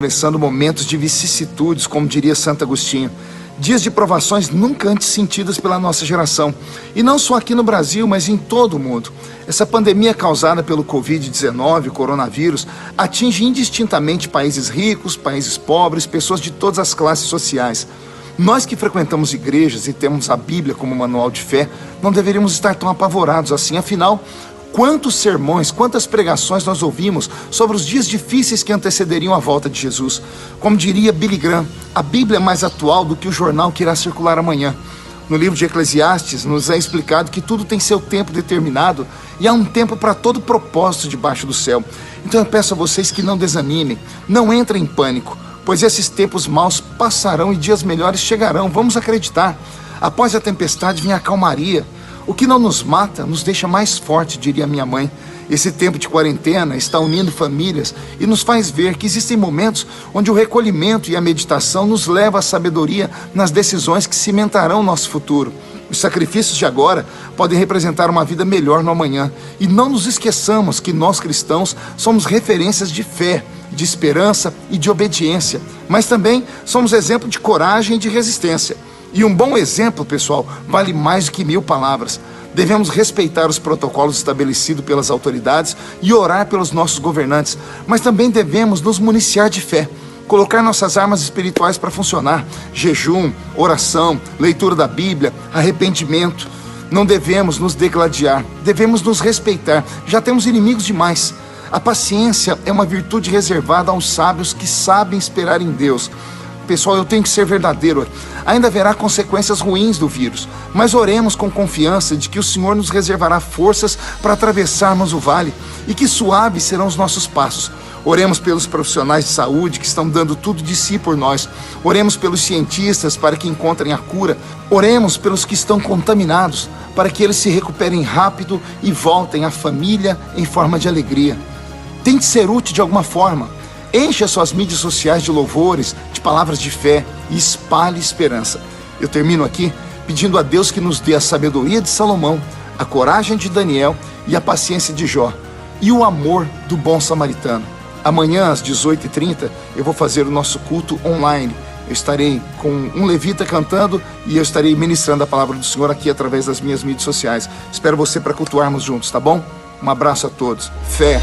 atravessando momentos de vicissitudes, como diria Santo Agostinho. Dias de provações nunca antes sentidas pela nossa geração. E não só aqui no Brasil, mas em todo o mundo. Essa pandemia causada pelo Covid-19, o coronavírus, atinge indistintamente países ricos, países pobres, pessoas de todas as classes sociais. Nós que frequentamos igrejas e temos a Bíblia como manual de fé, não deveríamos estar tão apavorados assim. Afinal, quantos sermões, quantas pregações nós ouvimos sobre os dias difíceis que antecederiam a volta de Jesus. Como diria Billy Graham, a Bíblia é mais atual do que o jornal que irá circular amanhã. No livro de Eclesiastes nos é explicado que tudo tem seu tempo determinado e há um tempo para todo propósito debaixo do céu. Então eu peço a vocês que não desanimem, não entrem em pânico, pois esses tempos maus passarão e dias melhores chegarão. Vamos acreditar. Após a tempestade vem a calmaria. O que não nos mata, nos deixa mais forte, diria minha mãe. Esse tempo de quarentena está unindo famílias e nos faz ver que existem momentos onde o recolhimento e a meditação nos levam à sabedoria nas decisões que cimentarão nosso futuro. Os sacrifícios de agora podem representar uma vida melhor no amanhã. E não nos esqueçamos que nós cristãos somos referências de fé, de esperança e de obediência. Mas também somos exemplo de coragem e de resistência. E um bom exemplo, pessoal, vale mais do que 1000 palavras. Devemos respeitar os protocolos estabelecidos pelas autoridades e orar pelos nossos governantes, mas também devemos nos municiar de fé, colocar nossas armas espirituais para funcionar: jejum, oração, leitura da Bíblia, arrependimento. Não devemos nos degladiar, devemos nos respeitar. Já temos inimigos demais. A paciência é uma virtude reservada aos sábios que sabem esperar em Deus. Pessoal, eu tenho que ser verdadeiro. Ainda haverá consequências ruins do vírus, mas oremos com confiança de que o Senhor nos reservará forças para atravessarmos o vale e que suaves serão os nossos passos. Oremos pelos profissionais de saúde que estão dando tudo de si por nós. Oremos pelos cientistas para que encontrem a cura. Oremos pelos que estão contaminados para que eles se recuperem rápido e voltem à família em forma de alegria. Tente ser útil de alguma forma. Enche as suas mídias sociais de louvores, de palavras de fé e espalhe esperança. Eu termino aqui pedindo a Deus que nos dê a sabedoria de Salomão, a coragem de Daniel e a paciência de Jó e o amor do bom samaritano. Amanhã às 18h30 eu vou fazer o nosso culto online. Eu estarei com um levita cantando e eu estarei ministrando a palavra do Senhor aqui através das minhas mídias sociais. Espero você para cultuarmos juntos, tá bom? Um abraço a todos. Fé.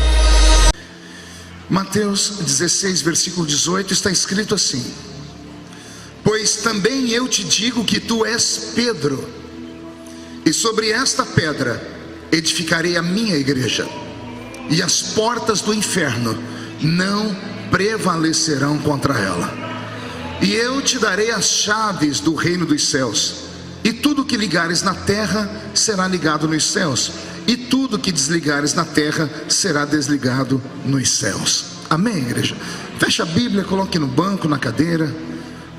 Mateus 16, versículo 18, está escrito assim: pois também eu te digo que tu és Pedro, e sobre esta pedra edificarei a minha igreja, e as portas do inferno não prevalecerão contra ela. E eu te darei as chaves do reino dos céus, e tudo que ligares na terra será ligado nos céus, e tudo que desligares na terra será desligado nos céus. Amém, igreja? Feche a Bíblia, coloque no banco, na cadeira.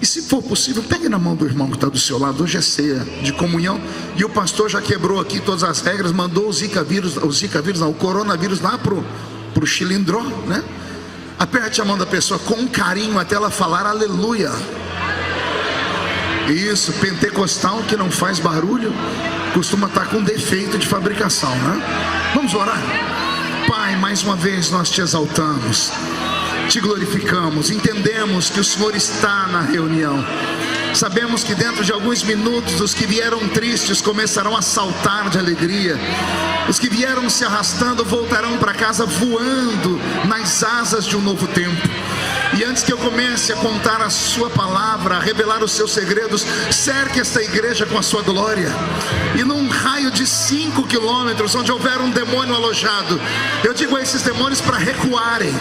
E se for possível, pegue na mão do irmão que está do seu lado. Hoje é ceia de comunhão. E o pastor já quebrou aqui todas as regras. Mandou o coronavírus lá pro Chilindró, né? Aperte a mão da pessoa com carinho até ela falar aleluia. Isso, pentecostal que não faz barulho costuma estar com defeito de fabricação, né? Vamos orar? Pai, mais uma vez nós te exaltamos, te glorificamos, entendemos que o Senhor está na reunião. Sabemos que dentro de alguns minutos os que vieram tristes começarão a saltar de alegria. Os que vieram se arrastando voltarão para casa voando nas asas de um novo tempo. E antes que eu comece a contar a sua palavra, a revelar os seus segredos, cerque esta igreja com a sua glória. E num raio de 5 quilômetros, onde houver um demônio alojado, eu digo a esses demônios para recuarem,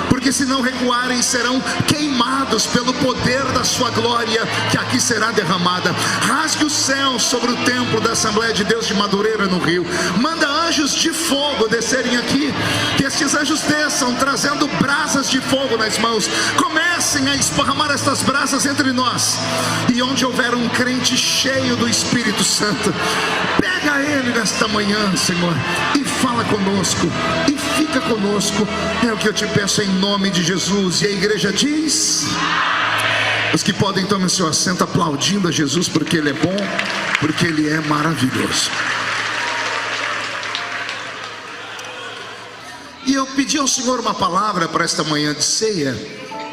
porque se não recuarem, serão queimados pelo poder da sua glória, que aqui será derramada. Rasgue o céu sobre o templo da Assembleia de Deus de Madureira, no Rio. Manda anjos de fogo descerem aqui, que estes anjos desçam trazendo brasas de fogo nas mãos. Comecem a esparramar estas brasas entre nós. E onde houver um crente cheio do Espírito Santo, pega ele nesta manhã, Senhor, e fala conosco, e fica conosco. É o que eu te peço em nome de Jesus. E a igreja diz: os que podem, tomem seu assento aplaudindo a Jesus, porque Ele é bom, porque Ele é maravilhoso. E eu pedi ao Senhor uma palavra para esta manhã de ceia,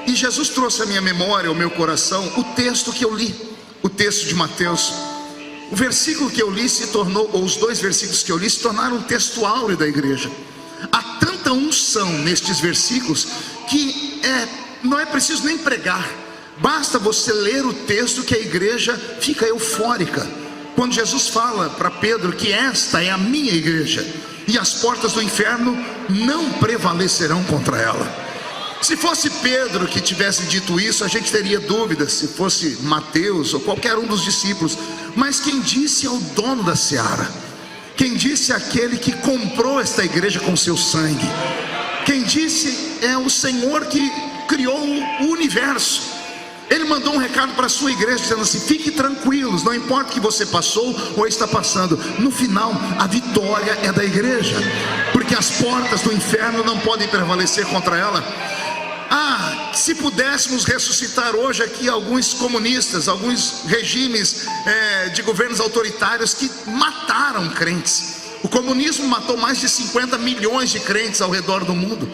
E Jesus trouxe à minha memória, ao meu coração, o texto que eu li, o texto de Mateus. O versículo que eu li se tornou, ou os dois versículos que eu li, se tornaram um texto áureo da igreja. Há tanta unção nestes versículos que não é preciso nem pregar. Basta você ler o texto que a igreja fica eufórica. Quando Jesus fala para Pedro que esta é a minha igreja e as portas do inferno não prevalecerão contra ela. Se fosse Pedro que tivesse dito isso, a gente teria dúvidas se fosse Mateus ou qualquer um dos discípulos. Mas quem disse é o dono da seara. Quem disse é aquele que comprou esta igreja com seu sangue. Quem disse é o Senhor que criou o universo. Ele mandou um recado para a sua igreja dizendo assim: fique tranquilos, não importa o que você passou ou está passando, no final a vitória é da igreja, porque as portas do inferno não podem prevalecer contra ela. Se pudéssemos ressuscitar hoje aqui alguns comunistas, alguns regimes de governos autoritários que mataram crentes. O comunismo matou mais de 50 milhões de crentes ao redor do mundo.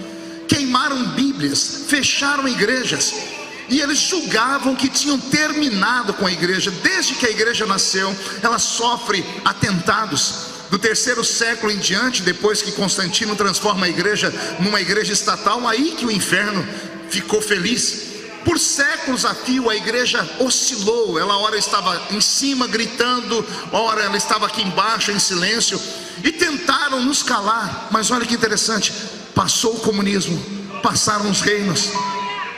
Queimaram bíblias, fecharam igrejas. E eles julgavam que tinham terminado com a igreja. Desde que a igreja nasceu, ela sofre atentados. Do 3º século em diante, depois que Constantino transforma a igreja numa igreja estatal, aí que o inferno ficou feliz. Por séculos a fio a igreja oscilou. Ela ora estava em cima gritando, ora ela estava aqui embaixo em silêncio. E tentaram nos calar. Mas olha que interessante, passou o comunismo, passaram os reinos.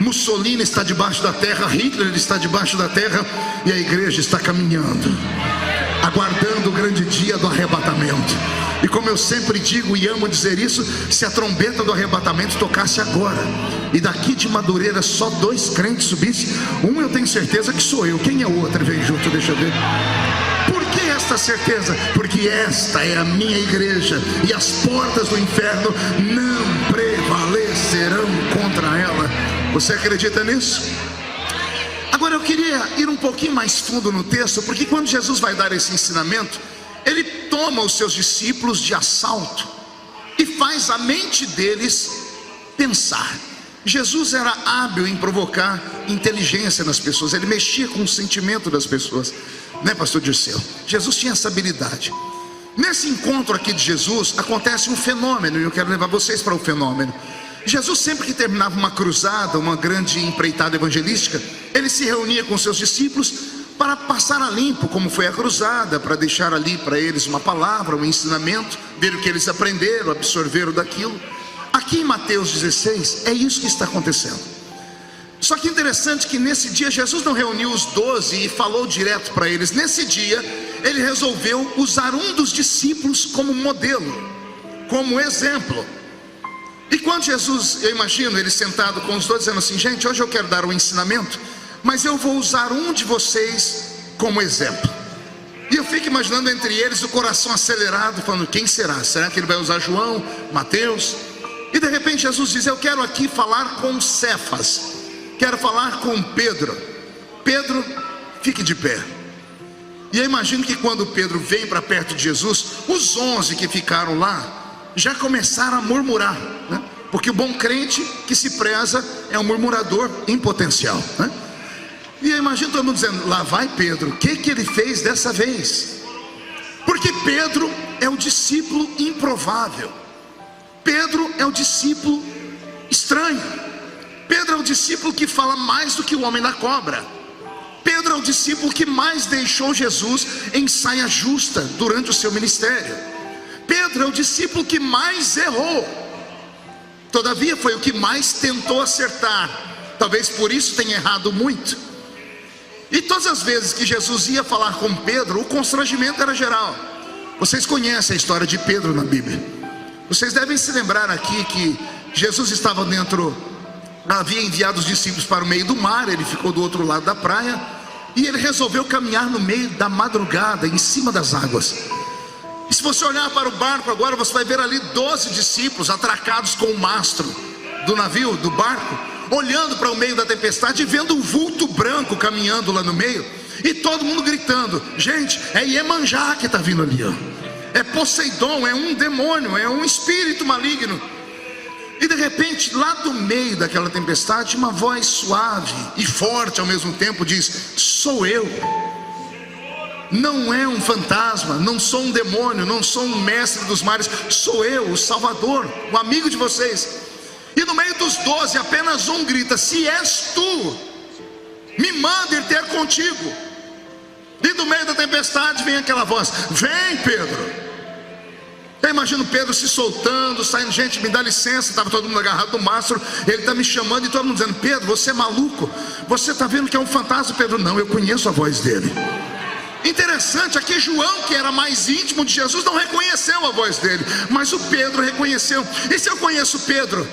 Mussolini está debaixo da terra, Hitler está debaixo da terra, e a igreja está caminhando, aguardando o grande dia do arrebatamento. E como eu sempre digo e amo dizer isso, se a trombeta do arrebatamento tocasse agora, e daqui de Madureira só 2 crentes subissem, um eu tenho certeza que sou eu. Quem é o outro? Vem junto, deixa eu ver. Por que esta certeza? Porque esta é a minha igreja, e as portas do inferno não prevalecerão contra ela. Você acredita nisso? Agora eu queria ir um pouquinho mais fundo no texto, porque quando Jesus vai dar esse ensinamento, ele toma os seus discípulos de assalto e faz a mente deles pensar. Jesus era hábil em provocar inteligência nas pessoas, ele mexia com o sentimento das pessoas, né, pastor Dirceu? Jesus tinha essa habilidade. Nesse encontro aqui de Jesus acontece um fenômeno, e eu quero levar vocês para o fenômeno. Jesus, sempre que terminava uma cruzada, uma grande empreitada evangelística, ele se reunia com seus discípulos para passar a limpo como foi a cruzada, para deixar ali para eles uma palavra, um ensinamento, ver o que eles aprenderam, absorveram daquilo. Aqui em Mateus 16 é isso que está acontecendo. Só que interessante que nesse dia Jesus não reuniu os 12 e falou direto para eles. Nesse dia ele resolveu usar um dos discípulos como modelo, como exemplo. E quando Jesus, eu imagino ele sentado com os 12 dizendo assim: gente, hoje eu quero dar um ensinamento, mas eu vou usar um de vocês como exemplo. E eu fico imaginando entre eles o coração acelerado, falando: quem será? Será que ele vai usar João, Mateus? E de repente Jesus diz: eu quero aqui falar com Cefas, quero falar com Pedro. Pedro, fique de pé. E eu imagino que quando Pedro vem para perto de Jesus, os 11 que ficaram lá já começaram a murmurar, né? Porque o bom crente que se preza é um murmurador em potencial, né? E eu imagino todo mundo dizendo: lá vai Pedro, o que ele fez dessa vez? Porque Pedro é o discípulo improvável, Pedro é o discípulo estranho, Pedro é o discípulo que fala mais do que o homem da cobra, Pedro é o discípulo que mais deixou Jesus em saia justa durante o seu ministério, Pedro é o discípulo que mais errou, todavia foi o que mais tentou acertar, talvez por isso tenha errado muito. E todas as vezes que Jesus ia falar com Pedro, o constrangimento era geral. Vocês conhecem a história de Pedro na Bíblia. Vocês devem se lembrar aqui que Jesus estava havia enviado os discípulos para o meio do mar, ele ficou do outro lado da praia, e ele resolveu caminhar no meio da madrugada, em cima das águas. E se você olhar para o barco agora, você vai ver ali 12 discípulos atracados com o mastro do navio, do barco, olhando para o meio da tempestade e vendo um vulto branco caminhando lá no meio, e todo mundo gritando: gente, é Iemanjá que está vindo ali, ó. É Poseidon, é um demônio, é um espírito maligno. E de repente, lá do meio daquela tempestade, uma voz suave e forte ao mesmo tempo diz: sou eu. Não é um fantasma, não sou um demônio, não sou um mestre dos mares, sou eu, o Salvador, o amigo de vocês. E no meio dos 12, apenas um grita: se és tu, me manda ir ter contigo. E do meio da tempestade vem aquela voz: vem, Pedro. Eu imagino Pedro se soltando, saindo: gente, me dá licença. Estava todo mundo agarrado no mastro, ele está me chamando e todo mundo dizendo: Pedro, você é maluco? Você está vendo que é um fantasma? Pedro: não, eu conheço a voz dele. Interessante, aqui João, que era mais íntimo de Jesus, não reconheceu a voz dele, mas o Pedro reconheceu. E se eu conheço Pedro,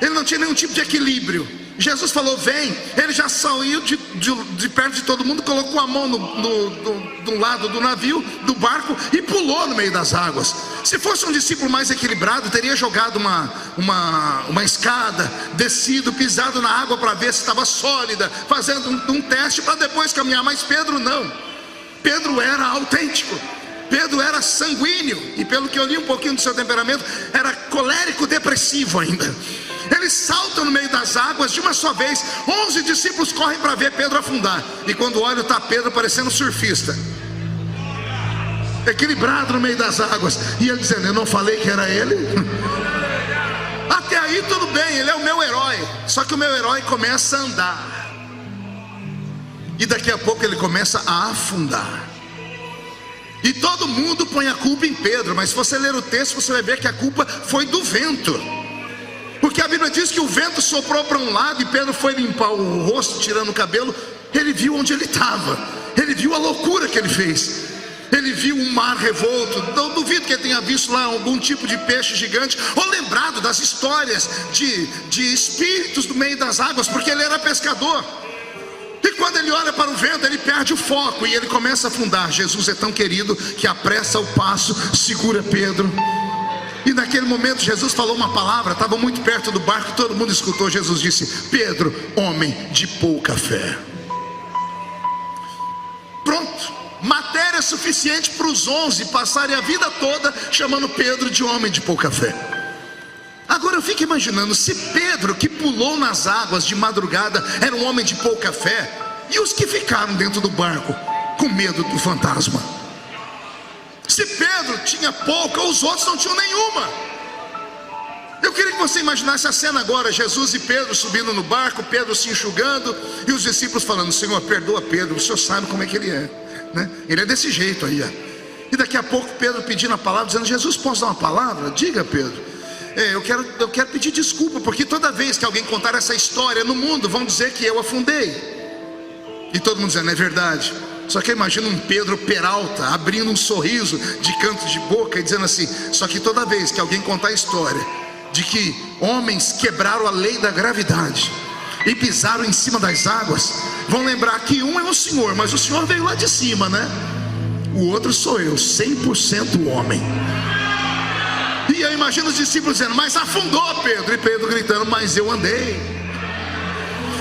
ele não tinha nenhum tipo de equilíbrio. Jesus falou: vem. Ele já saiu de perto de todo mundo, colocou a mão do lado do navio, do barco, e pulou no meio das águas. Se fosse um discípulo mais equilibrado, teria jogado uma escada, descido, pisado na água para ver se estava sólida, fazendo um teste para depois caminhar. Mas Pedro não. Pedro era autêntico, Pedro era sanguíneo, e pelo que eu li um pouquinho do seu temperamento, era colérico depressivo ainda. Ele salta no meio das águas de uma só vez. 11 discípulos correm para ver Pedro afundar, e quando olham está Pedro parecendo um surfista, equilibrado no meio das águas. E ele dizendo: eu não falei que era ele? Até aí tudo bem, ele é o meu herói. Só que o meu herói começa a andar, e daqui a pouco ele começa a afundar. E todo mundo põe a culpa em Pedro, mas se você ler o texto, você vai ver que a culpa foi do vento. Porque a Bíblia diz que o vento soprou para um lado e Pedro foi limpar o rosto, tirando o cabelo. Ele viu onde ele estava, ele viu a loucura que ele fez. Ele viu um mar revolto. Não duvido que ele tenha visto lá algum tipo de peixe gigante, ou lembrado das histórias de espíritos no meio das águas, porque ele era pescador. E quando ele olha para o vento, ele perde o foco e ele começa a afundar. Jesus é tão querido que apressa o passo, segura Pedro. E naquele momento Jesus falou uma palavra, estava muito perto do barco, todo mundo escutou. Jesus disse: Pedro, homem de pouca fé. Pronto, matéria suficiente para os 11 passarem a vida toda chamando Pedro de homem de pouca fé. Agora eu fico imaginando, se Pedro, que pulou nas águas de madrugada, era um homem de pouca fé, e os que ficaram dentro do barco com medo do fantasma? Se Pedro tinha pouca, os outros não tinham nenhuma. Eu queria que você imaginasse a cena agora: Jesus e Pedro subindo no barco, Pedro se enxugando, e os discípulos falando: Senhor, perdoa Pedro, o Senhor sabe como é que ele é, né? Ele é desse jeito aí, ó. E daqui a pouco Pedro pedindo a palavra, dizendo: Jesus, posso dar uma palavra? Diga, Pedro. Eu quero pedir desculpa, porque toda vez que alguém contar essa história no mundo, vão dizer que eu afundei. E todo mundo dizendo: é verdade. Só que eu imagino um Pedro Peralta abrindo um sorriso de canto de boca e dizendo assim: só que toda vez que alguém contar a história de que homens quebraram a lei da gravidade e pisaram em cima das águas, vão lembrar que um é o Senhor, mas o Senhor veio lá de cima, né? O outro sou eu, 100% homem. E eu imagino os discípulos dizendo: mas afundou Pedro. E Pedro gritando: mas eu andei.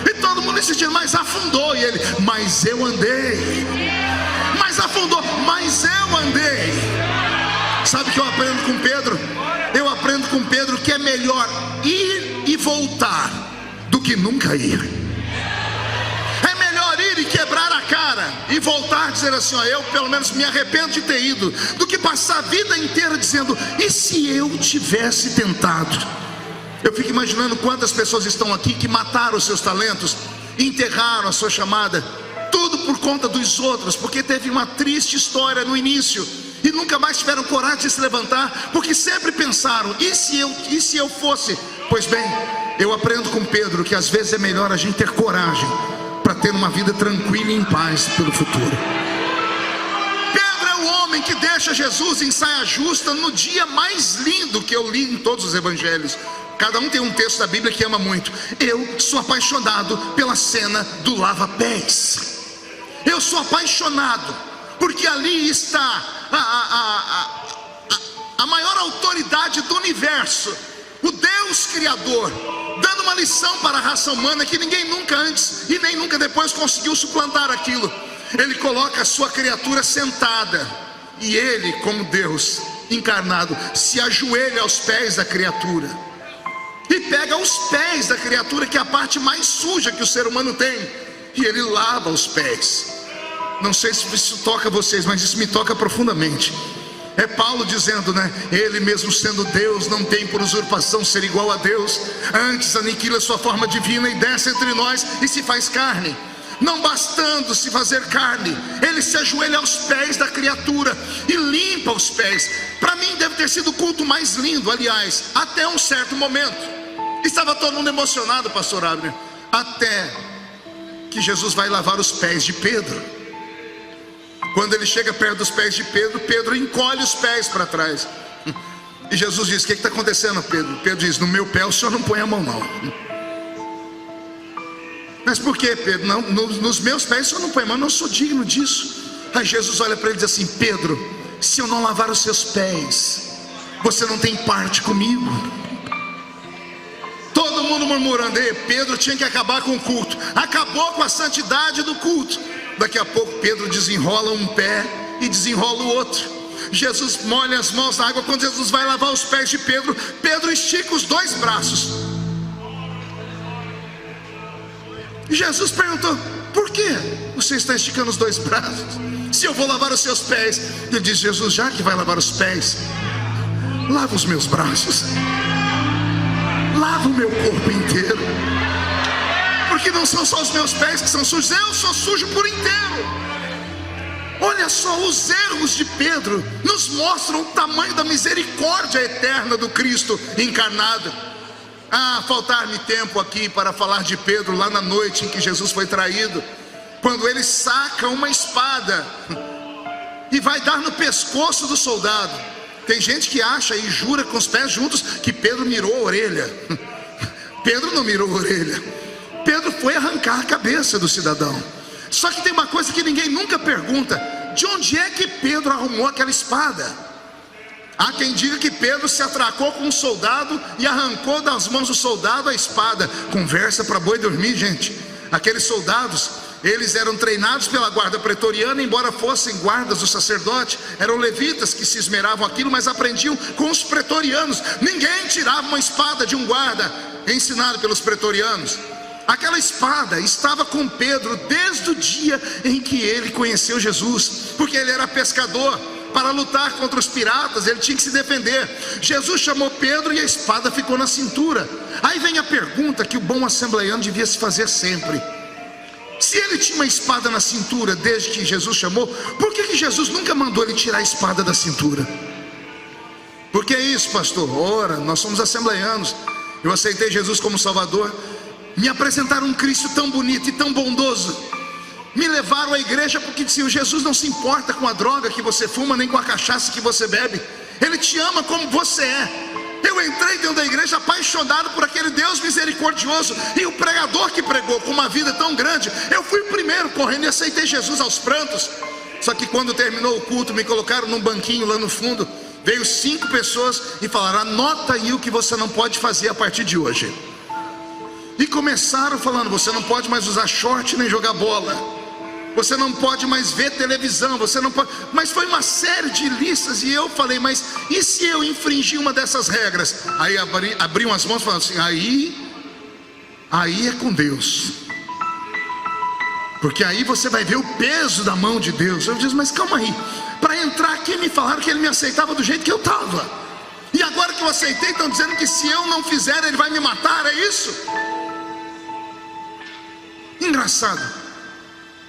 E todo mundo insistindo: mas afundou. E ele: mas eu andei. Mas afundou, mas eu andei. Sabe o que eu aprendo com Pedro? Eu aprendo com Pedro que é melhor ir e voltar do que nunca ir. É melhor ir e quebrar a cara e voltar dizer assim: ó, eu pelo menos me arrependo de ter ido, do que passar a vida inteira dizendo: e se eu tivesse tentado? Eu fico imaginando quantas pessoas estão aqui que mataram os seus talentos, enterraram a sua chamada, tudo por conta dos outros, porque teve uma triste história no início e nunca mais tiveram coragem de se levantar, porque sempre pensaram: e se eu fosse? Pois bem, eu aprendo com Pedro que às vezes é melhor a gente ter coragem para ter uma vida tranquila e em paz pelo futuro. Pedro é o homem que deixa Jesus em saia justa no dia mais lindo que eu li em todos os evangelhos. Cada um tem um texto da Bíblia que ama muito. Eu sou apaixonado pela cena do lava-pés. Eu sou apaixonado porque ali está a maior autoridade do universo, o Deus Criador, dando uma lição para a raça humana que ninguém nunca antes e nem nunca depois conseguiu suplantar aquilo. Ele coloca a sua criatura sentada, e ele, como Deus encarnado, se ajoelha aos pés da criatura. e pega os pés da criatura, que é a parte mais suja que o ser humano tem, e ele lava os pés. Não sei se isso toca vocês, mas isso me toca profundamente. É Paulo dizendo, né? Ele mesmo sendo Deus, não tem por usurpação ser igual a Deus. Antes aniquila sua forma divina e desce entre nós e se faz carne. Não bastando se fazer carne, ele se ajoelha aos pés da criatura e limpa os pés. Para mim deve ter sido o culto mais lindo, aliás, até um certo momento. Estava todo mundo emocionado, pastor Abner, até que Jesus vai lavar os pés de Pedro. Quando ele chega perto dos pés de Pedro, Pedro encolhe os pés para trás. E Jesus diz: o que está acontecendo, Pedro? Pedro diz: no meu pé o senhor não põe a mão não. Mas por que, Pedro? Não, nos meus pés o senhor não põe a mão, não sou digno disso. Aí Jesus olha para ele e diz assim: Pedro, se eu não lavar os seus pés, você não tem parte comigo. Todo mundo murmurando, Pedro tinha que acabar com o culto. Acabou com a santidade do culto. Daqui a pouco Pedro desenrola um pé e desenrola o outro. Jesus molha as mãos na água. Quando Jesus vai lavar os pés de Pedro, Pedro estica os dois braços. E Jesus perguntou: por que você está esticando os dois braços, se eu vou lavar os seus pés? Ele diz: Jesus, já que vai lavar os pés, lava os meus braços, lava o meu corpo inteiro. Porque não são só os meus pés que são sujos, eu sou sujo por inteiro. Olha só, os erros de Pedro nos mostram o tamanho da misericórdia eterna do Cristo encarnado. Faltar-me tempo aqui para falar de Pedro lá na noite em que Jesus foi traído, quando ele saca uma espada e vai dar no pescoço do soldado. Tem gente que acha e jura com os pés juntos que Pedro mirou a orelha. Pedro não mirou a orelha. Pedro foi arrancar a cabeça do cidadão. Só que tem uma coisa que ninguém nunca pergunta: de onde é que Pedro arrumou aquela espada? Há quem diga que Pedro se atracou com um soldado e arrancou das mãos do soldado a espada. Conversa para boi dormir, gente. Aqueles soldados, eles eram treinados pela guarda pretoriana, embora fossem guardas do sacerdote. Eram levitas que se esmeravam aquilo, mas aprendiam com os pretorianos. Ninguém tirava uma espada de um guarda ensinado pelos pretorianos. Aquela espada estava com Pedro desde o dia em que ele conheceu Jesus, porque ele era pescador. Para lutar contra os piratas, ele tinha que se defender. Jesus chamou Pedro e a espada ficou na cintura. Aí vem a pergunta que o bom assembleiano devia se fazer sempre: se ele tinha uma espada na cintura desde que Jesus chamou, por que Jesus nunca mandou ele tirar a espada da cintura? Por que isso, pastor? Ora, nós somos assembleianos. Eu aceitei Jesus como Salvador. Me apresentaram um Cristo tão bonito e tão bondoso. Me levaram à igreja porque disseram: Jesus não se importa com a droga que você fuma, nem com a cachaça que você bebe. Ele te ama como você é. Eu entrei dentro da igreja apaixonado por aquele Deus misericordioso. E o pregador que pregou com uma vida tão grande, eu fui o primeiro correndo e aceitei Jesus aos prantos. Só que quando terminou o culto, me colocaram num banquinho lá no fundo. Veio 5 pessoas e falaram: anota aí o que você não pode fazer a partir de hoje. E começaram falando: você não pode mais usar short nem jogar bola, você não pode mais ver televisão, você não pode. Mas foi uma série de listas. E eu falei: mas e se eu infringir uma dessas regras? Aí abriam as mãos e falaram assim: aí é com Deus, porque aí você vai ver o peso da mão de Deus. Eu disse: mas calma aí, para entrar aqui me falaram que ele me aceitava do jeito que eu estava, e agora que eu aceitei estão dizendo que se eu não fizer ele vai me matar, é isso? Engraçado,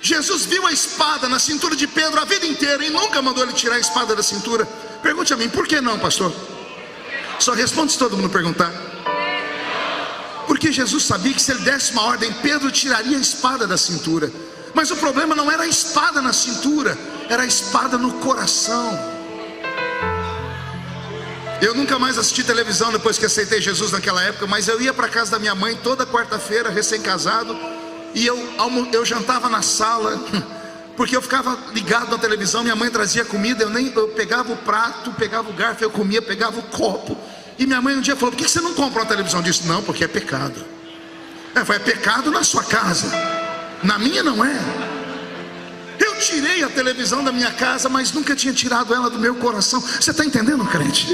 Jesus viu a espada na cintura de Pedro a vida inteira e nunca mandou ele tirar a espada da cintura. Pergunte a mim: por que não, pastor? Só responde se todo mundo perguntar. Porque Jesus sabia que se ele desse uma ordem, Pedro tiraria a espada da cintura. Mas o problema não era a espada na cintura, era a espada no coração. Eu nunca mais assisti televisão depois que aceitei Jesus naquela época, mas eu ia para a casa da minha mãe toda quarta-feira, recém-casado, e eu jantava na sala, porque eu ficava ligado na televisão. Minha mãe trazia comida, eu pegava o prato, pegava o garfo, eu comia, pegava o copo. E minha mãe um dia falou: por que você não compra uma televisão? Eu disse: não, porque é pecado. É pecado na sua casa, na minha não é. Eu tirei a televisão da minha casa, mas nunca tinha tirado ela do meu coração. Você está entendendo, crente?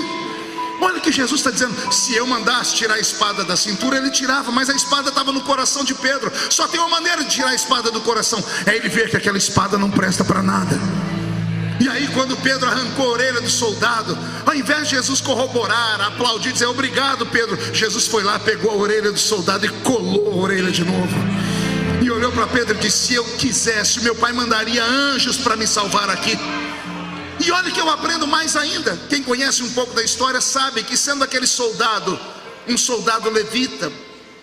Olha o que Jesus está dizendo: se eu mandasse tirar a espada da cintura, ele tirava, mas a espada estava no coração de Pedro. Só tem uma maneira de tirar a espada do coração: é ele ver que aquela espada não presta para nada. E aí quando Pedro arrancou a orelha do soldado, ao invés de Jesus corroborar, aplaudir, dizer obrigado Pedro, Jesus foi lá, pegou a orelha do soldado e colou a orelha de novo. E olhou para Pedro e disse: se eu quisesse, meu pai mandaria anjos para me salvar aqui. E olha que eu aprendo mais ainda. Quem conhece um pouco da história sabe que, sendo aquele soldado um soldado levita,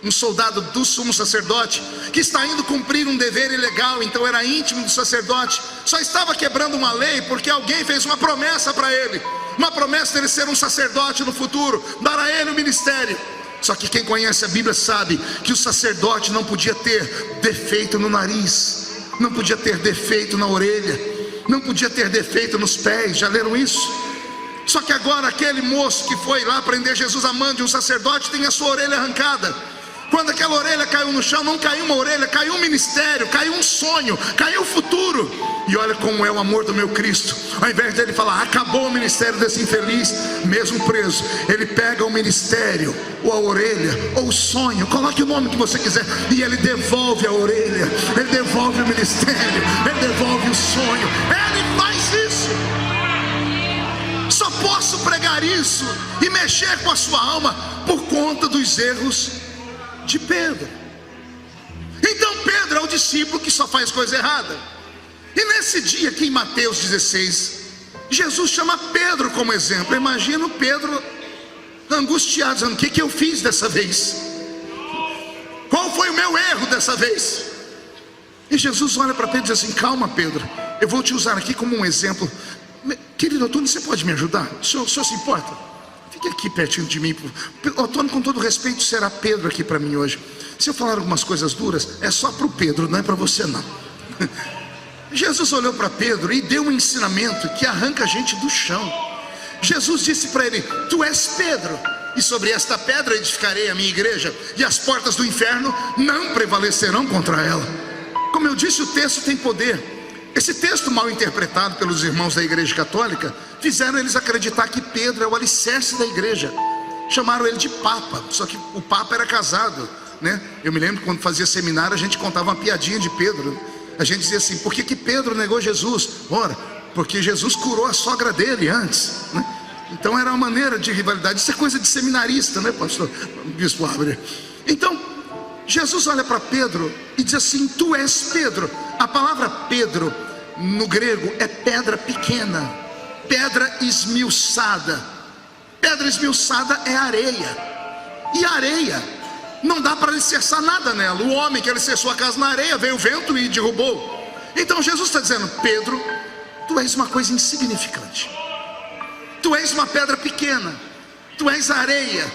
um soldado do sumo sacerdote, que está indo cumprir um dever ilegal, então era íntimo do sacerdote, só estava quebrando uma lei porque alguém fez uma promessa para ele, uma promessa de ele ser um sacerdote no futuro, dar a ele o ministério. Só que quem conhece a Bíblia sabe que o sacerdote não podia ter defeito no nariz, não podia ter defeito na orelha, não podia ter defeito nos pés. Já leram isso? Só que agora aquele moço que foi lá prender Jesus a mão de um sacerdote tem a sua orelha arrancada. Quando aquela orelha caiu no chão, não caiu uma orelha, caiu um ministério, caiu um sonho, caiu o futuro. E olha como é o amor do meu Cristo. Ao invés dele falar, acabou o ministério desse infeliz, mesmo preso, ele pega o ministério, ou a orelha, ou o sonho, coloque o nome que você quiser, e ele devolve a orelha, ele devolve o ministério, ele devolve o sonho. Ele faz isso. Só posso pregar isso e mexer com a sua alma por conta dos erros de Pedro. Então Pedro é o discípulo que só faz coisa errada. E nesse dia aqui em Mateus 16, Jesus chama Pedro como exemplo. Imagina o Pedro angustiado, dizendo: o que eu fiz dessa vez? Qual foi o meu erro dessa vez? E Jesus olha para Pedro e diz assim: calma Pedro, eu vou te usar aqui como um exemplo. Querido Antônio, você pode me ajudar? O senhor se importa? Fique aqui pertinho de mim. Antônio, com todo respeito, será Pedro aqui para mim hoje. Se eu falar algumas coisas duras, é só para o Pedro, não é para você não. Jesus olhou para Pedro e deu um ensinamento que arranca a gente do chão. Jesus disse para ele: tu és Pedro, e sobre esta pedra edificarei a minha igreja, e as portas do inferno não prevalecerão contra ela. Como eu disse, o texto tem poder. Esse texto mal interpretado pelos irmãos da igreja católica fizeram eles acreditar que Pedro é o alicerce da igreja. Chamaram ele de Papa, só que o Papa era casado, né? Eu me lembro quando fazia seminário, a gente contava uma piadinha de Pedro. A gente dizia assim: por que Pedro negou Jesus? Ora, porque Jesus curou a sogra dele antes, né? Então era uma maneira de rivalidade. Isso é coisa de seminarista, né, pastor Bispo Ábrego? Então Jesus olha para Pedro e diz assim: tu és Pedro. A palavra Pedro no grego é pedra pequena, pedra esmiuçada. Pedra esmiuçada é areia, e areia não dá para alicerçar nada nela. O homem que alicerçou a casa na areia, veio o vento e derrubou. Então Jesus está dizendo: Pedro, tu és uma coisa insignificante, tu és uma pedra pequena, tu és areia,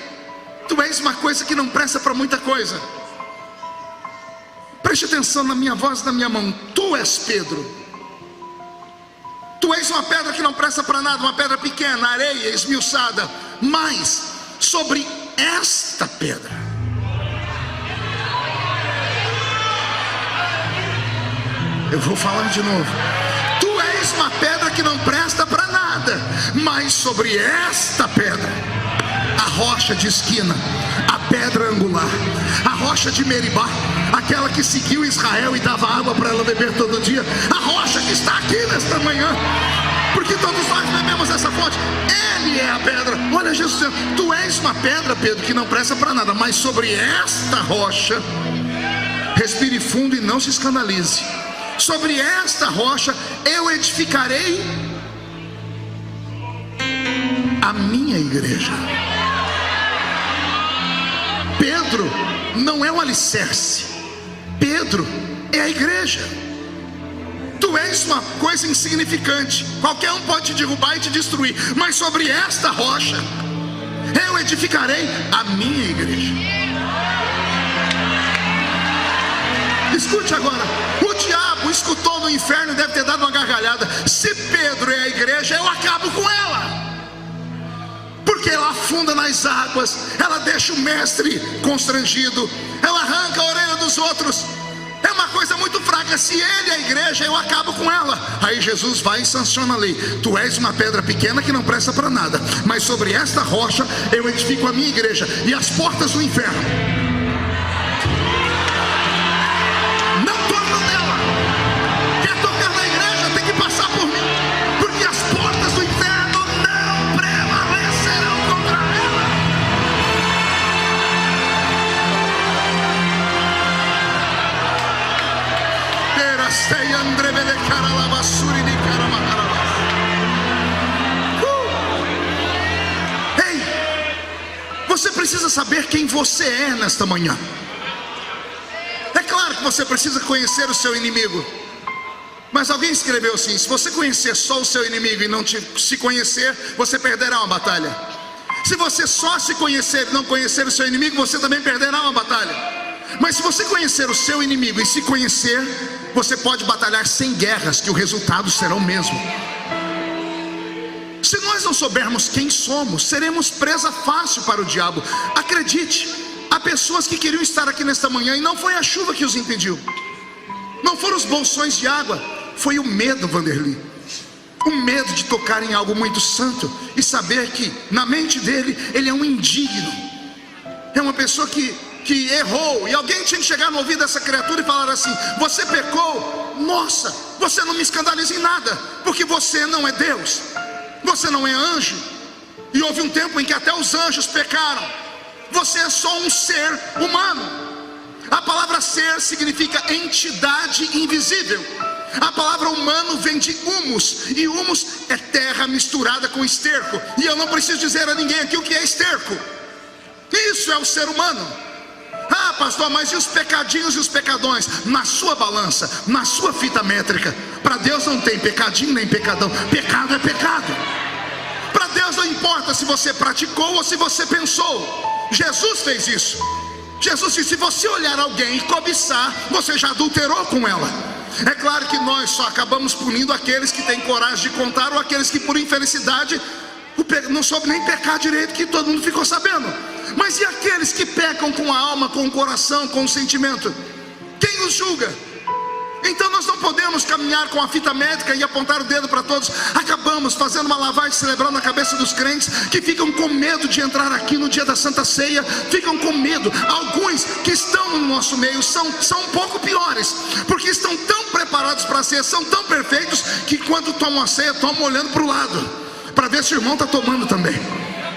tu és uma coisa que não presta para muita coisa. Preste atenção na minha voz e na minha mão. Tu és Pedro. Tu és uma pedra que não presta para nada, uma pedra pequena, areia, esmiuçada. Mas sobre esta pedra, eu vou falar de novo. Tu és uma pedra que não presta para nada, mas sobre esta pedra, a rocha de esquina, a pedra angular, a rocha de Meribá, aquela que seguiu Israel e dava água para ela beber todo dia, a rocha que está aqui nesta manhã, porque todos nós bebemos essa fonte, ele é a pedra. Olha Jesus dizendo: tu és uma pedra, Pedro, que não presta para nada, mas sobre esta rocha, respire fundo e não se escandalize, sobre esta rocha eu edificarei a minha igreja. Pedro não é o alicerce, Pedro é a igreja. Tu és uma coisa insignificante, qualquer um pode te derrubar e te destruir, mas sobre esta rocha eu edificarei a minha igreja. Escute agora, o diabo escutou no inferno e deve ter dado uma gargalhada. Se Pedro é a igreja, eu acabo com ela, porque ela afunda nas águas, ela deixa o mestre constrangido, ela arranca a orelha dos outros. É uma coisa muito fraca. Se ele é a igreja, eu acabo com ela. Aí Jesus vai e sanciona a lei. Tu és uma pedra pequena que não presta para nada, mas sobre esta rocha eu edifico a minha igreja, e as portas do inferno não tocam nela. Quer tocar na igreja, tem que passar por mim, porque as portas do inferno não prevalecerão contra ela. Ei, você precisa saber quem você é nesta manhã. É claro que você precisa conhecer o seu inimigo, mas alguém escreveu assim: se você conhecer só o seu inimigo e não se conhecer, você perderá uma batalha. Se você só se conhecer e não conhecer o seu inimigo, você também perderá uma batalha. Mas se você conhecer o seu inimigo e se conhecer, você pode batalhar sem guerras, que o resultado será o mesmo. Se nós não soubermos quem somos, seremos presa fácil para o diabo. Acredite, há pessoas que queriam estar aqui nesta manhã e não foi a chuva que os impediu, não foram os bolsões de água, foi o medo, Vanderly. O medo de tocar em algo muito santo e saber que na mente dele, ele é um indigno, é uma pessoa que errou, e alguém tinha que chegar no ouvido dessa criatura e falar assim: você pecou, nossa, você não me escandaliza em nada, porque você não é Deus, você não é anjo, e houve um tempo em que até os anjos pecaram, você é só um ser humano. A palavra ser significa entidade invisível. A palavra humano vem de humus, e humus é terra misturada com esterco, e eu não preciso dizer a ninguém aqui o que é esterco. Isso é o ser humano. Ah, pastor, mas e os pecadinhos e os pecadões? Na sua balança, na sua fita métrica, para Deus não tem pecadinho nem pecadão. Pecado é pecado. Para Deus não importa se você praticou ou se você pensou. Jesus fez isso. Jesus disse: se você olhar alguém e cobiçar, você já adulterou com ela. É claro que nós só acabamos punindo aqueles que têm coragem de contar, ou aqueles que por infelicidade não soube nem pecar direito, que todo mundo ficou sabendo. Mas e aqueles que pecam com a alma, com o coração, com o sentimento? Quem os julga? Então nós não podemos caminhar com a fita métrica e apontar o dedo para todos. Acabamos fazendo uma lavagem cerebral na cabeça dos crentes, que ficam com medo de entrar aqui no dia da Santa Ceia. Ficam com medo. Alguns que estão no nosso meio são um pouco piores, porque estão tão preparados para a ceia, são tão perfeitos, que quando tomam a ceia, tomam olhando para o lado, para ver se o irmão está tomando também.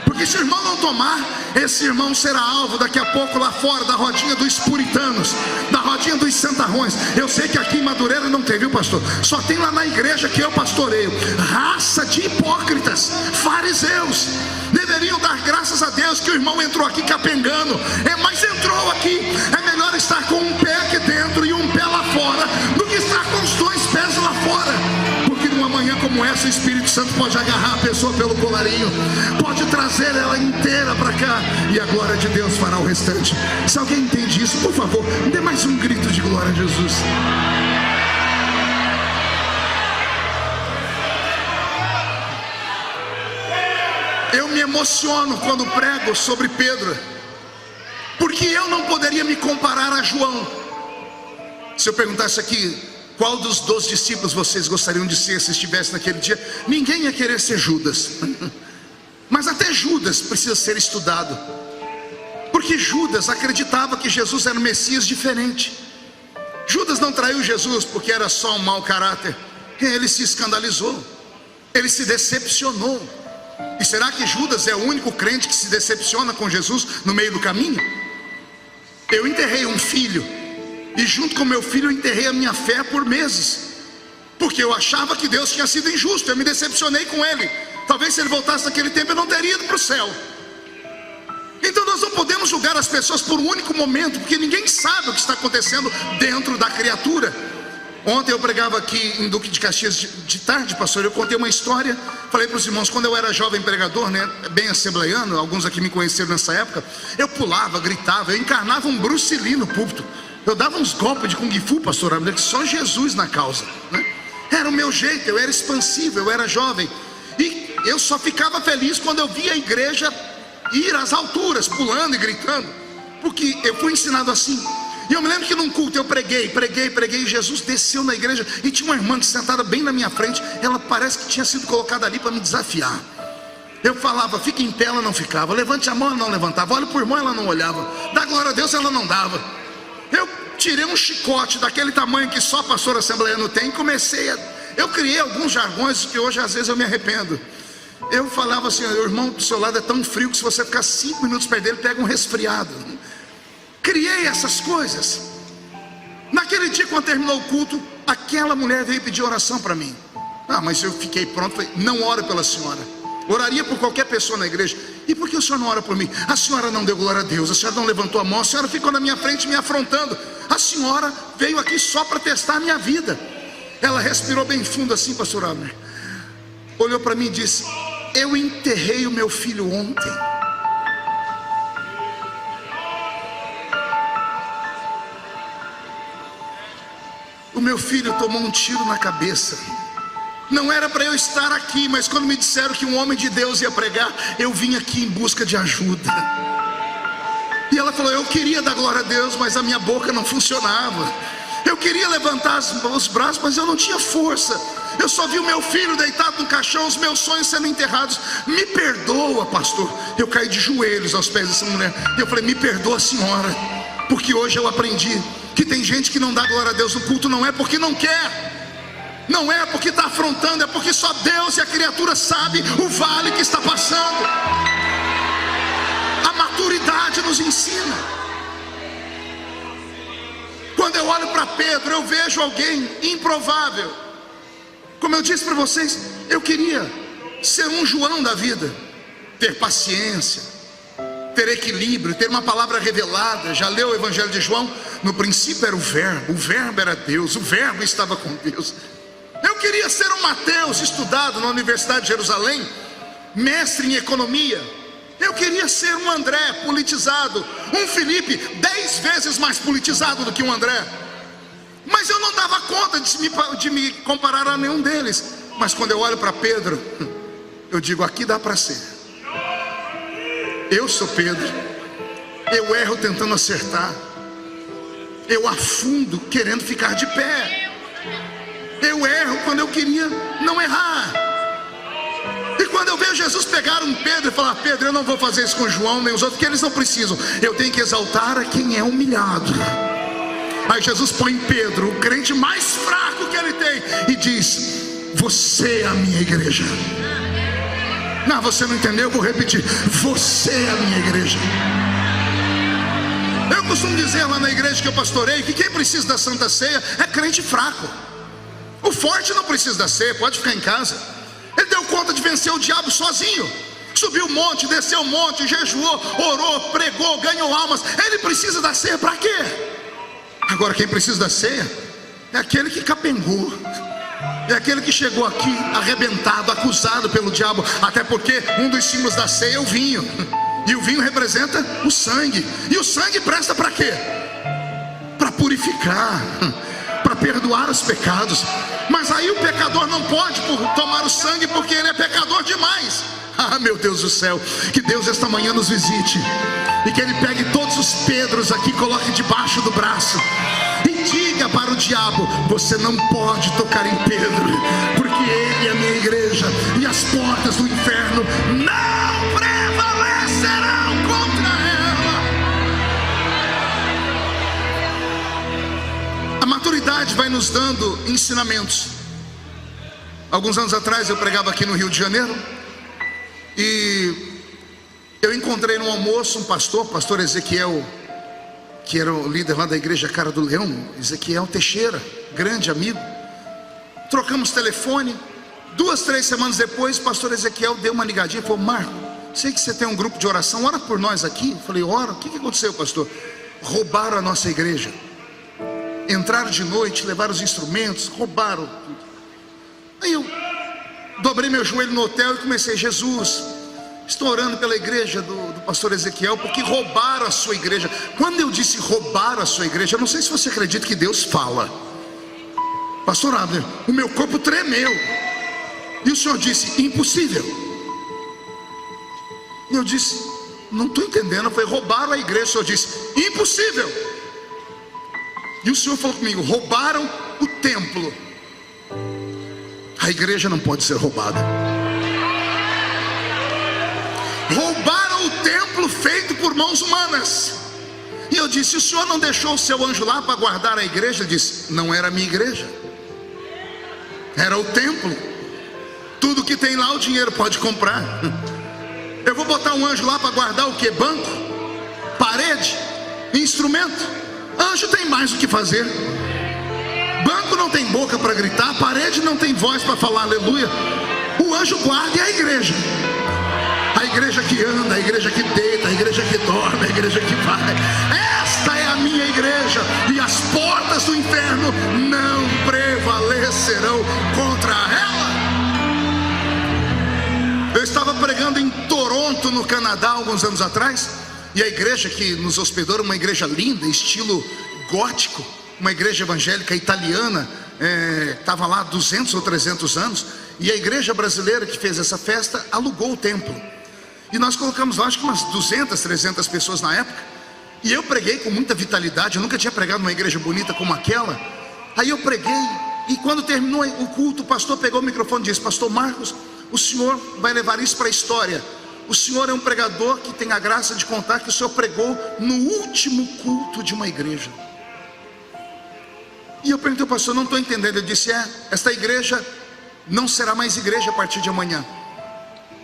Porque se o irmão não tomar, esse irmão será alvo daqui a pouco lá fora da rodinha dos puritanos, da rodinha dos santarrões. Eu sei que aqui em Madureira não tem, viu, pastor? Só tem lá na igreja que eu pastoreio. Raça de hipócritas, fariseus. Deveriam dar graças a Deus que o irmão entrou aqui capengando. Mas entrou aqui. É melhor estar com um pé aqui dentro e um pé lá fora, do que estar com os dois pés lá fora. Porque numa manhã como essa, o Espírito Santo pode agarrar a pessoa pelo colarinho, pode trazer ela inteira para cá, e a glória de Deus fará o restante. Se alguém entende isso, por favor, dê mais um grito de glória a Jesus. Eu me emociono quando prego sobre Pedro, porque eu não poderia me comparar a João. Se eu perguntasse aqui, qual dos 12 discípulos vocês gostariam de ser se estivesse naquele dia? Ninguém ia querer ser Judas. Mas até Judas precisa ser estudado, porque Judas acreditava que Jesus era um Messias diferente. Judas não traiu Jesus porque era só um mau caráter. Ele se escandalizou, ele se decepcionou. E será que Judas é o único crente que se decepciona com Jesus no meio do caminho? Eu enterrei um filho, e junto com meu filho eu enterrei a minha fé por meses, porque eu achava que Deus tinha sido injusto. Eu me decepcionei com ele. Talvez se ele voltasse naquele tempo eu não teria ido para o céu. Então nós não podemos julgar as pessoas por um único momento, porque ninguém sabe o que está acontecendo dentro da criatura. Ontem eu pregava aqui em Duque de Caxias de tarde, pastor. Eu contei uma história, falei para os irmãos, quando eu era jovem pregador, né, bem assembleiano, alguns aqui me conheceram nessa época. Eu pulava, gritava, eu encarnava um Bruce Lee no púlpito. Eu dava uns golpes de Kung Fu, pastor, só Jesus na causa, né? Era o meu jeito, eu era expansivo, eu era jovem. E eu só ficava feliz quando eu via a igreja ir às alturas, pulando e gritando, porque eu fui ensinado assim. E eu me lembro que num culto eu preguei, e Jesus desceu na igreja, e tinha uma irmã sentada bem na minha frente. Ela parece que tinha sido colocada ali para me desafiar. Eu falava, fica em pé, ela não ficava. Levante a mão, ela não levantava. Olha por irmão, ela não olhava. Dá glória a Deus, ela não dava. Eu tirei um chicote daquele tamanho que só pastor assembleiano tem, e eu criei alguns jargões que hoje às vezes eu me arrependo. Eu falava assim: o irmão do seu lado é tão frio que se você ficar 5 minutos perto dele, pega um resfriado. Criei essas coisas. Naquele dia, quando terminou o culto, aquela mulher veio pedir oração para mim. Mas eu fiquei pronto, falei: não oro pela senhora. Oraria por qualquer pessoa na igreja. E por que o senhor não ora por mim? A senhora não deu glória a Deus, a senhora não levantou a mão, a senhora ficou na minha frente me afrontando. A senhora veio aqui só para testar a minha vida. Ela respirou bem fundo assim, pastor Abner, olhou para mim e disse: eu enterrei o meu filho ontem. O meu filho tomou um tiro na cabeça. Não era para eu estar aqui, mas quando me disseram que um homem de Deus ia pregar, eu vim aqui em busca de ajuda. E ela falou: eu queria dar glória a Deus, mas a minha boca não funcionava. Eu queria levantar os braços, mas eu não tinha força. Eu só vi o meu filho deitado no caixão, os meus sonhos sendo enterrados. Me perdoa, pastor. Eu caí de joelhos aos pés dessa mulher. E eu falei: me perdoa, senhora, porque hoje eu aprendi que tem gente que não dá glória a Deus no culto, não é porque não quer, não é porque está afrontando, é porque só Deus e a criatura sabe o vale que está passando. A maturidade nos ensina. Quando eu olho para Pedro, eu vejo alguém improvável. Como eu disse para vocês, eu queria ser um João da vida, ter paciência, ter equilíbrio, ter uma palavra revelada. Já leu o Evangelho de João? No princípio era o verbo era Deus, o verbo estava com Deus. Eu queria ser um Mateus, estudado na Universidade de Jerusalém, mestre em economia. Eu queria ser um André, politizado, um Felipe, 10 vezes mais politizado do que um André. Mas eu não dava conta de me comparar a nenhum deles. Mas quando eu olho para Pedro, eu digo: aqui dá para ser. Eu sou Pedro. Eu erro tentando acertar. Eu afundo querendo ficar de pé. Eu erro quando eu queria não errar. E quando eu vejo Jesus pegar um Pedro e falar: Pedro, eu não vou fazer isso com João nem os outros, porque eles não precisam. Eu tenho que exaltar a quem é humilhado. Aí Jesus põe Pedro, o crente mais fraco que ele tem, e diz: você é a minha igreja. Não, você não entendeu, eu vou repetir: você é a minha igreja. Eu costumo dizer lá na igreja que eu pastorei que quem precisa da Santa Ceia é crente fraco. O forte não precisa da ceia, pode ficar em casa. Ele deu conta de vencer o diabo sozinho. Subiu o monte, desceu o monte, jejuou, orou, pregou, ganhou almas. Ele precisa da ceia para quê? Agora quem precisa da ceia é aquele que capengou, é aquele que chegou aqui arrebentado, acusado pelo diabo. Até porque um dos símbolos da ceia é o vinho, e o vinho representa o sangue. E o sangue presta para quê? Para purificar, para perdoar os pecados. Mas aí o pecador não pode tomar o sangue, porque ele é pecador demais. Ah, meu Deus do céu, que Deus esta manhã nos visite, e que Ele pegue todos os Pedros aqui, coloque debaixo do braço, e diga para o diabo: você não pode tocar em Pedro, porque ele é a minha igreja, e as portas do inferno não prevalecerão contra ela. A maturidade vai nos dando ensinamentos. Alguns anos atrás eu pregava aqui no Rio de Janeiro, e eu encontrei no almoço um pastor Ezequiel, que era o líder lá da igreja Cara do Leão, Ezequiel Teixeira, grande amigo. Trocamos telefone. 2, 3 semanas depois, o pastor Ezequiel deu uma ligadinha e falou: Marco, sei que você tem um grupo de oração, ora por nós aqui. Eu falei: ora. O que aconteceu, pastor? Roubaram a nossa igreja, entraram de noite, levaram os instrumentos, roubaram tudo. Aí eu dobrei meu joelho no hotel e comecei: Jesus, estou orando pela igreja do pastor Ezequiel, porque roubaram a sua igreja. Quando eu disse roubaram a sua igreja, eu não sei se você acredita que Deus fala. Pastor Abner, o meu corpo tremeu. E o senhor disse: impossível. E eu disse: não estou entendendo. Eu falei: roubaram a igreja. O senhor disse: impossível. E o Senhor falou comigo: roubaram o templo. A igreja não pode ser roubada. Roubaram o templo feito por mãos humanas. E eu disse: o Senhor não deixou o seu anjo lá para guardar a igreja? Ele disse: não era a minha igreja, era o templo. Tudo que tem lá o dinheiro pode comprar. Eu vou botar um anjo lá para guardar o que? Banco, parede, instrumento? Anjo tem mais o que fazer. Banco não tem boca para gritar, parede não tem voz para falar aleluia. O anjo guarda a igreja. A igreja que anda, a igreja que deita, a igreja que dorme, a igreja que vai. Esta é a minha igreja, e as portas do inferno não prevalecerão contra ela. Eu estava pregando em Toronto, no Canadá, alguns anos atrás, e a igreja que nos hospedou era uma igreja linda, estilo gótico, uma igreja evangélica italiana, estava lá há 200 ou 300 anos, e a igreja brasileira que fez essa festa alugou o templo. E nós colocamos lá, acho que umas 200, 300 pessoas na época. E eu preguei com muita vitalidade. Eu nunca tinha pregado numa igreja bonita como aquela. Aí eu preguei, e quando terminou o culto, o pastor pegou o microfone e disse: pastor Marcos, o senhor vai levar isso para a história. O senhor é um pregador que tem a graça de contar que o senhor pregou no último culto de uma igreja. E eu perguntei ao pastor: não estou entendendo. Ele disse: esta igreja não será mais igreja a partir de amanhã.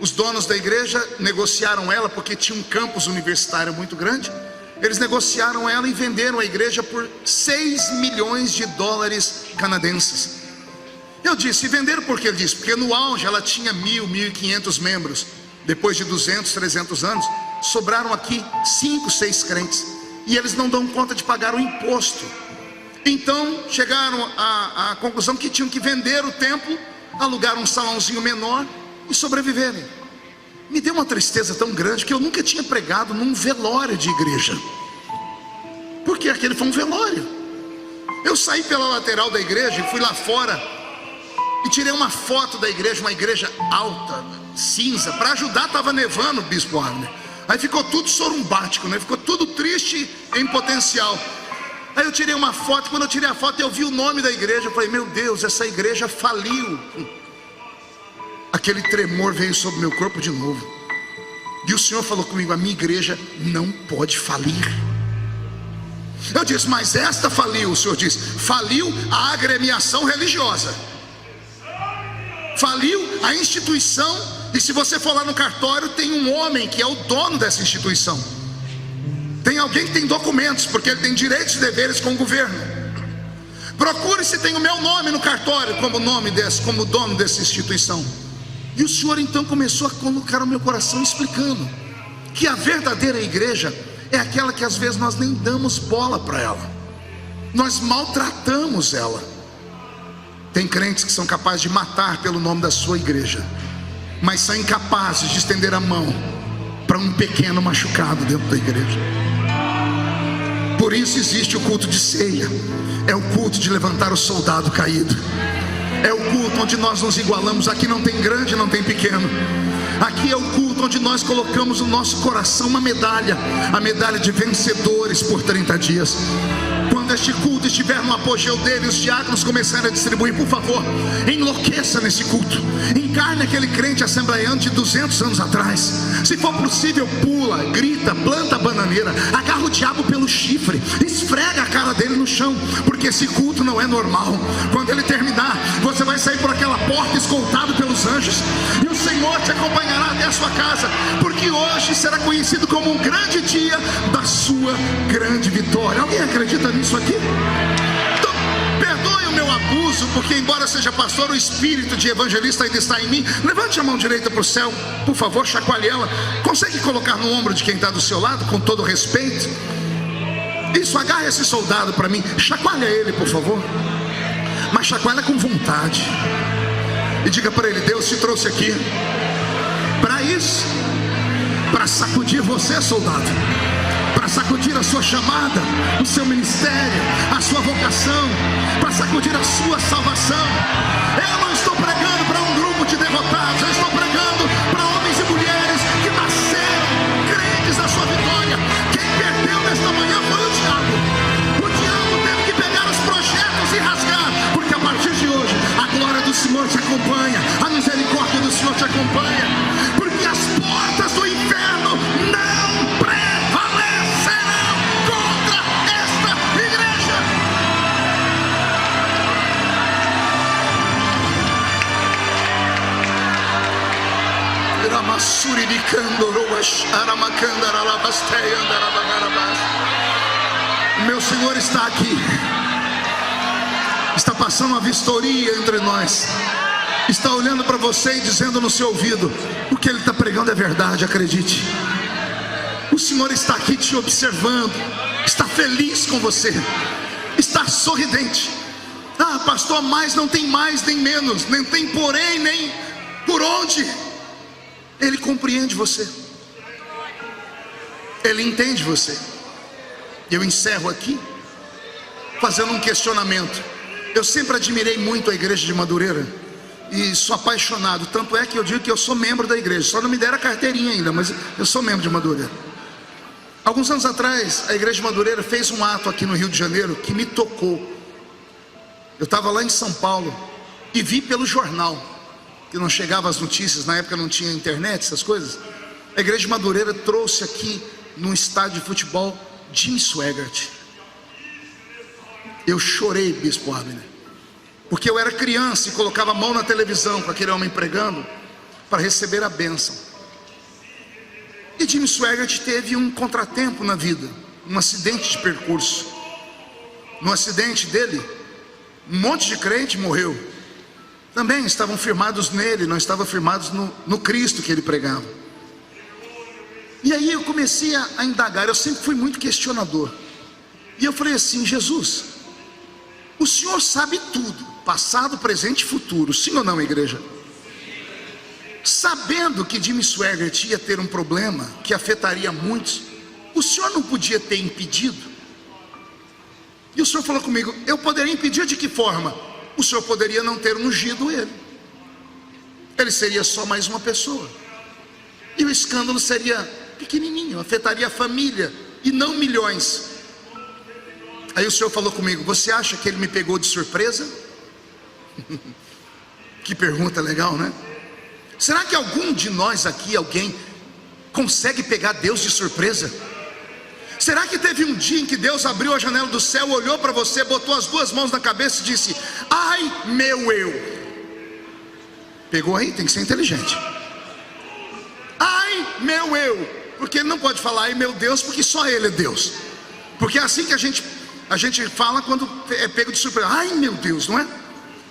Os donos da igreja negociaram ela, porque tinha um campus universitário muito grande. Eles negociaram ela e venderam a igreja por 6 milhões de dólares canadenses. Eu disse: e venderam por quê? Ele disse: porque no auge ela tinha 1.500 membros. Depois de 200, 300 anos, sobraram aqui 5, 6 crentes, e eles não dão conta de pagar o imposto. Então chegaram à conclusão que tinham que vender o templo, alugar um salãozinho menor e sobreviverem. Me deu uma tristeza tão grande, que eu nunca tinha pregado num velório de igreja, porque aquele foi um velório. Eu saí pela lateral da igreja e fui lá fora e tirei uma foto da igreja, uma igreja alta, cinza. Para ajudar, estava nevando, Bispo Abner. Aí ficou tudo sorumbático, né? Ficou tudo triste em potencial. Aí eu tirei uma foto. Quando eu tirei a foto, eu vi o nome da igreja. Eu falei: meu Deus, essa igreja faliu. Aquele tremor veio sobre meu corpo de novo. E o Senhor falou comigo: a minha igreja não pode falir. Eu disse: mas esta faliu. O Senhor disse: faliu a agremiação religiosa, faliu a instituição. E se você for lá no cartório, tem um homem que é o dono dessa instituição. Tem alguém que tem documentos, porque ele tem direitos e deveres com o governo. Procure se tem o meu nome no cartório como dono dessa instituição. E o Senhor então começou a colocar no meu coração, explicando que a verdadeira igreja é aquela que às vezes nós nem damos bola para ela, nós maltratamos ela. Tem crentes que são capazes de matar pelo nome da sua igreja, mas são incapazes de estender a mão para um pequeno machucado dentro da igreja. Por isso existe o culto de ceia. É o culto de levantar o soldado caído. É o culto onde nós nos igualamos. Aqui não tem grande, não tem pequeno. Aqui é o culto onde nós colocamos no nosso coração uma medalha, a medalha de vencedores por 30 dias. Quando este culto estiver no apogeu dele, os diáconos começarem a distribuir, por favor, enlouqueça nesse culto. Encarne aquele crente assembleiano de 200 anos atrás. Se for possível, pula, grita, planta a bananeira, agarra o diabo pelo chifre, esfrega a cara dele no chão, porque esse culto não é normal. Quando ele terminar, você vai sair por aquela porta escoltado pelos anjos, e o Senhor te acompanhará até a sua casa, porque hoje será conhecido como um grande dia da sua grande vitória. Alguém acredita nisso aqui? Então, perdoe o meu abuso, porque embora seja pastor, o espírito de evangelista ainda está em mim. Levante a mão direita para o céu, por favor, chacoalhe ela. Consegue colocar no ombro de quem está do seu lado, com todo respeito? Isso, agarre esse soldado para mim. Chacoalha ele, por favor, mas chacoalha com vontade. E diga para ele: Deus te trouxe aqui para isso, para sacudir você, soldado, para sacudir a sua chamada, o seu ministério, a sua vocação, para sacudir a sua salvação. Eu não estou pregando para um grupo de derrotados, eu estou pregando para homens e mulheres que nasceram crentes da sua vitória. Quem perdeu nesta manhã foi o diabo. O diabo teve que pegar Meu Senhor está aqui, está passando uma vistoria entre nós, está olhando para você e dizendo no seu ouvido: o que Ele está pregando é verdade, acredite. O Senhor está aqui te observando, está feliz com você, está sorridente. Ah, pastor, mas não tem mais nem menos, nem tem porém, nem por onde. Ele compreende você, Ele entende você. Eu encerro aqui fazendo um questionamento. Eu sempre admirei muito a igreja de Madureira e sou apaixonado, tanto é que eu digo que eu sou membro da igreja. Só não me deram a carteirinha ainda, mas eu sou membro de Madureira. Alguns anos atrás, a igreja de Madureira fez um ato aqui no Rio de Janeiro que me tocou. Eu estava lá em São Paulo e vi pelo jornal, que não chegava as notícias, na época não tinha internet, essas coisas. A igreja de Madureira trouxe aqui num estádio de futebol Jimmy Swaggart. Eu chorei, bispo Abner, porque eu era criança e colocava a mão na televisão com aquele homem pregando para receber a bênção. E Jimmy Swaggart teve um contratempo na vida, um acidente de percurso. No acidente dele, um monte de crente morreu. Também estavam firmados nele, não estavam firmados no Cristo que ele pregava. E aí eu comecei a indagar. Eu sempre fui muito questionador. E eu falei assim: Jesus, o Senhor sabe tudo, passado, presente e futuro, sim ou não, igreja? Sabendo que Jimmy Swaggart ia ter um problema que afetaria muitos, o Senhor não podia ter impedido? E o Senhor falou comigo: eu poderia impedir de que forma? O Senhor poderia não ter ungido ele. Ele seria só mais uma pessoa. E o escândalo seria pequenininho, afetaria a família e não milhões. Aí o Senhor falou comigo: você acha que ele me pegou de surpresa? Que pergunta legal, né? Será que algum de nós aqui, alguém consegue pegar Deus de surpresa? Será que teve um dia em que Deus abriu a janela do céu, olhou para você, botou as duas mãos na cabeça e disse: ai meu eu? Pegou aí? Tem que ser inteligente. Ai meu eu. Porque ele não pode falar ai meu Deus, porque só ele é Deus. Porque é assim que a gente fala quando é pego de surpresa. Ai meu Deus, não é?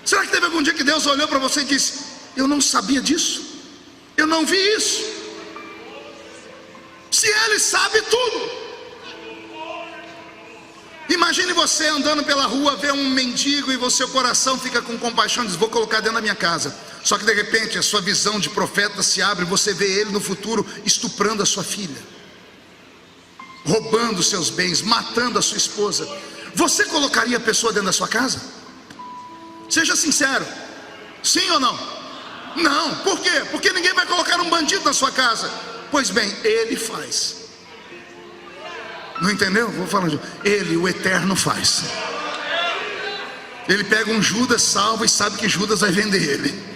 Será que teve algum dia que Deus olhou para você e disse: eu não sabia disso, eu não vi isso? Se Ele sabe tudo. Imagine você andando pela rua, vê um mendigo e seu coração fica com compaixão, diz: vou colocar dentro da minha casa. Só que de repente a sua visão de profeta se abre e você vê ele no futuro estuprando a sua filha, roubando seus bens, matando a sua esposa. Você colocaria a pessoa dentro da sua casa? Seja sincero, sim ou não? Não, por quê? Porque ninguém vai colocar um bandido na sua casa. Pois bem, ele faz. Não entendeu? Vou falar de ele, o Eterno, faz. Ele pega um Judas salvo e sabe que Judas vai vender ele.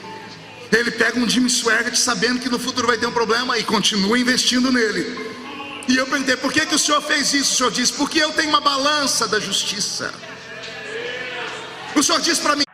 Ele pega um Jimmy Swaggart sabendo que no futuro vai ter um problema e continua investindo nele. E eu perguntei: por que o Senhor fez isso? O Senhor disse: porque eu tenho uma balança da justiça. O Senhor disse para mim: